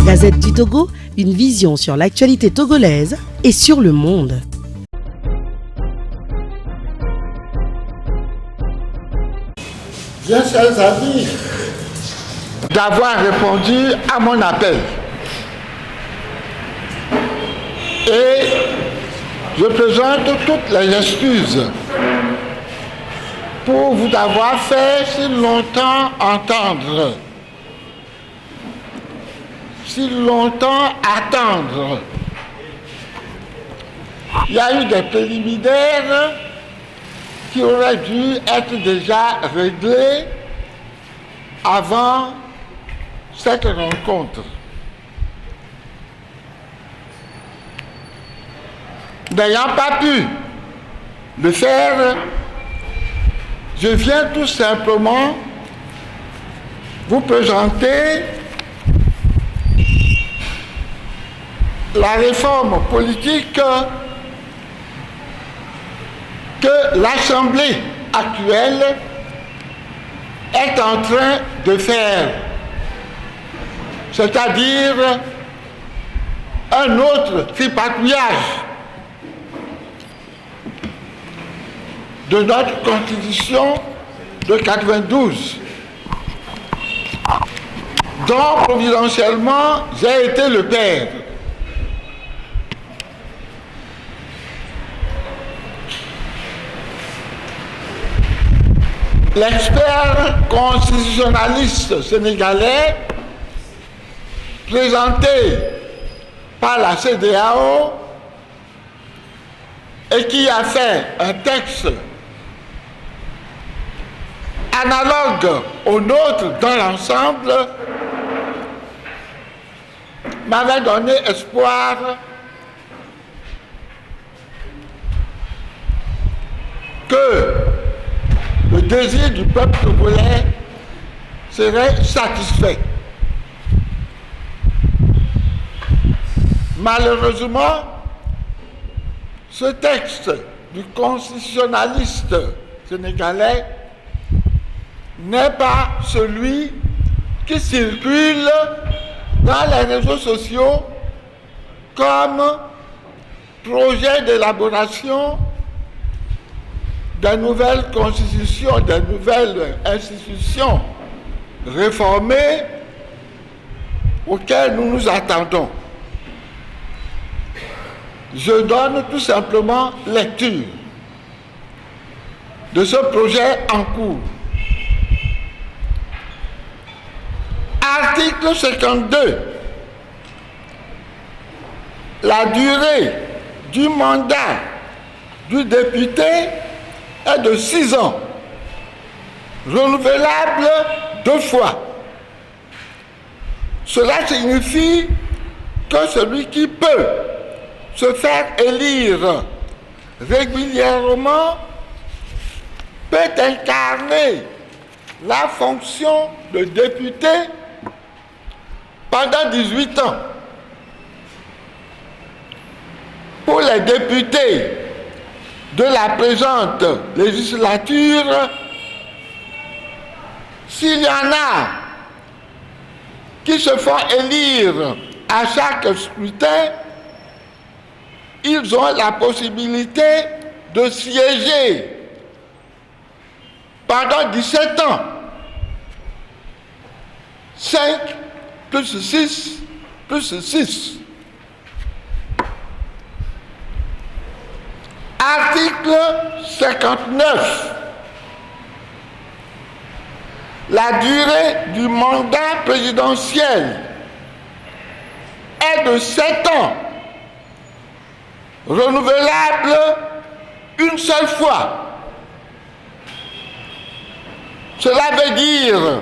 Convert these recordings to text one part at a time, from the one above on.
Gazette du Togo, une vision sur l'actualité togolaise et sur le monde. Bien, chers amis, d'avoir répondu à mon appel. Et je présente toutes les excuses pour vous avoir fait si longtemps entendre, si longtemps attendre. Il y a eu des préliminaires qui auraient dû être déjà réglés avant cette rencontre. N'ayant pas pu le faire, je viens tout simplement vous présenter la réforme politique que l'Assemblée actuelle est en train de faire, c'est-à-dire un autre tripatouillage de notre Constitution de 92, dont providentiellement j'ai été le père. L'expert constitutionnaliste sénégalais présenté par la CEDEAO et qui a fait un texte analogue au nôtre dans l'ensemble m'avait donné espoir que le désir du peuple togolais serait satisfait. Malheureusement, ce texte du constitutionnaliste sénégalais n'est pas celui qui circule dans les réseaux sociaux comme projet d'élaboration des nouvelles constitutions, des nouvelles institutions réformées auxquelles nous nous attendons. Je donne tout simplement lecture de ce projet en cours. Article 52. La durée du mandat du député est de 6 ans, renouvelable 2 fois. Cela signifie que celui qui peut se faire élire régulièrement peut incarner la fonction de député pendant 18 ans. Pour les députés de la présente législature, s'il y en a qui se font élire à chaque scrutin, ils ont la possibilité de siéger pendant 17 ans. 5 plus 6 plus 6. Article 59. La durée du mandat présidentiel est de 7 ans, renouvelable une seule fois. Cela veut dire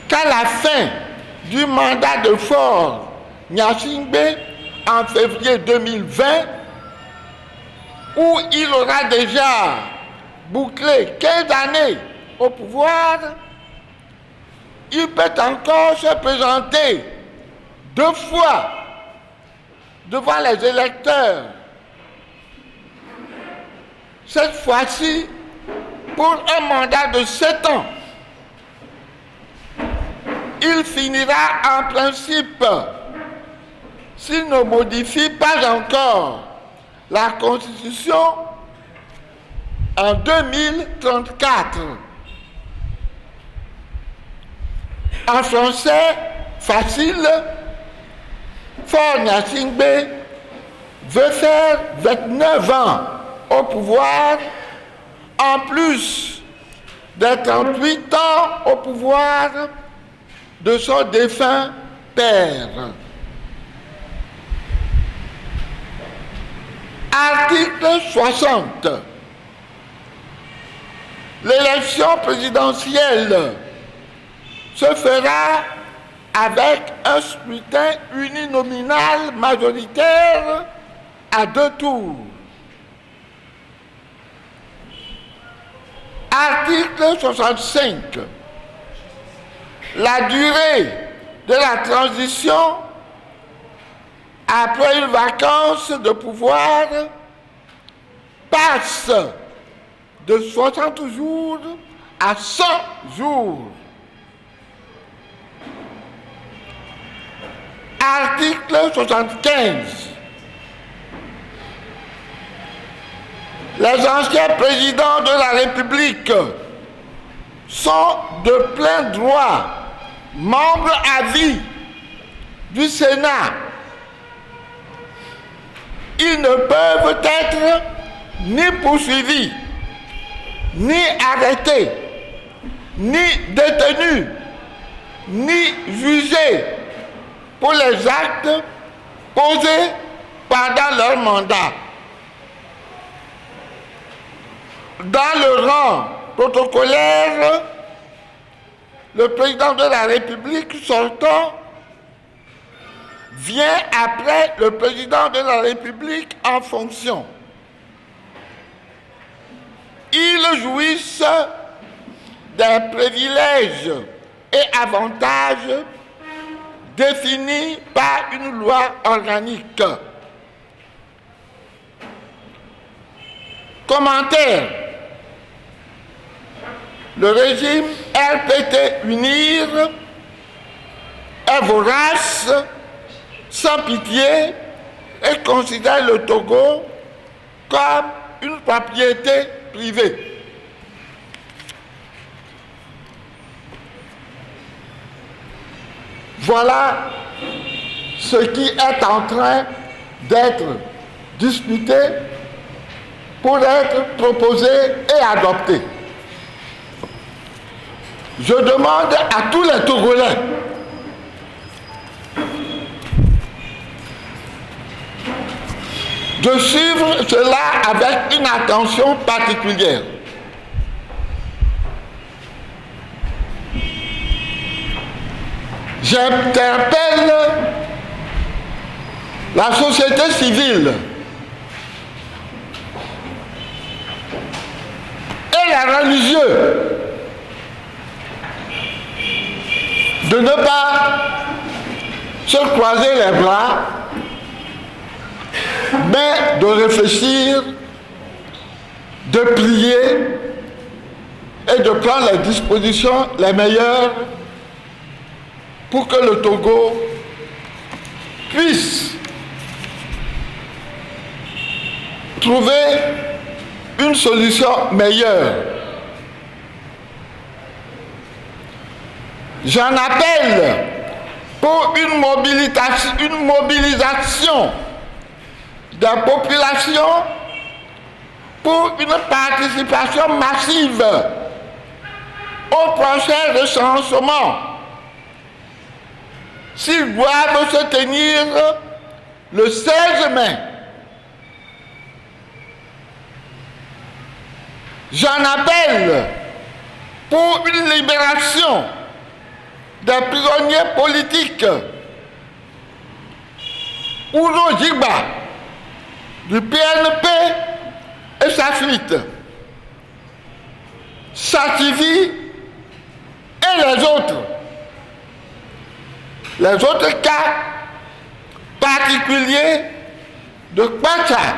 qu'à la fin du mandat de Faure Gnassingbé en février 2020, où il aura déjà bouclé 15 années au pouvoir, il peut encore se présenter 2 fois devant les électeurs. Cette fois-ci, pour un mandat de 7 ans. il finira en principe, s'il ne modifie pas encore la Constitution en 2034. En français facile, Faure Gnassingbé veut faire 29 ans au pouvoir, en plus des 38 ans au pouvoir de son défunt père. Article 60. L'élection présidentielle se fera avec un scrutin uninominal majoritaire à 2 tours. Article 65. La durée de la transition après une vacance de pouvoir passe de 60 jours à 100 jours. Article 75. Les anciens présidents de la République sont de plein droit membres à vie du Sénat. Ils ne peuvent être ni poursuivis, ni arrêtés, ni détenus, ni jugés pour les actes posés pendant leur mandat. Dans le rang protocolaire, le président de la République sortant vient après le président de la République en fonction. Ils jouissent des privilèges et avantages définis par une loi organique. Commentaire. Le régime RPT UNIR est vorace, sans pitié, et considère le Togo comme une propriété privée. Voilà ce qui est en train d'être discuté pour être proposé et adopté. Je demande à tous les Togolais de suivre cela avec une attention particulière. J'interpelle la société civile et les religieux de ne pas se croiser les bras, mais de réfléchir, de prier et de prendre les dispositions les meilleures pour que le Togo puisse trouver une solution meilleure. J'en appelle pour une mobilisation des populations, pour une participation massive au prochain recensement, s'ils doivent se tenir le 16 mai. J'en appelle pour une libération des prisonniers politiques. Ouro Djigba du PNP et sa suite, Sativi et les autres. Les autres cas particuliers de Kwacha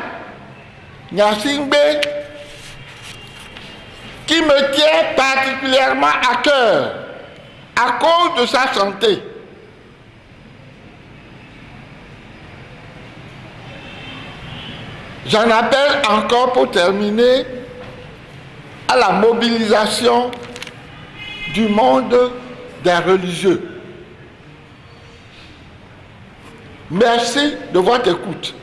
Gnassingbé qui me tient particulièrement à cœur à cause de sa santé. J'en appelle encore pour terminer à la mobilisation du monde des religieux. Merci de votre écoute.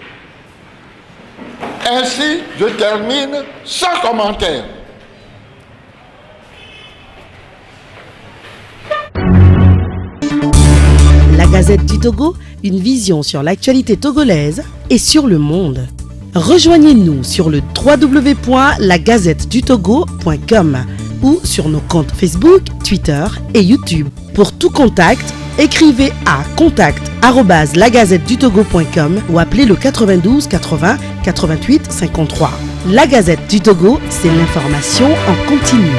Ainsi, je termine sans commentaire. La Gazette du Togo, une vision sur l'actualité togolaise et sur le monde. Rejoignez-nous sur le www.lagazettedutogo.com ou sur nos comptes Facebook, Twitter et YouTube. Pour tout contact, écrivez à contact@lagazettedutogo.com ou appelez le 92 80 88 53. La Gazette du Togo, c'est l'information en continu.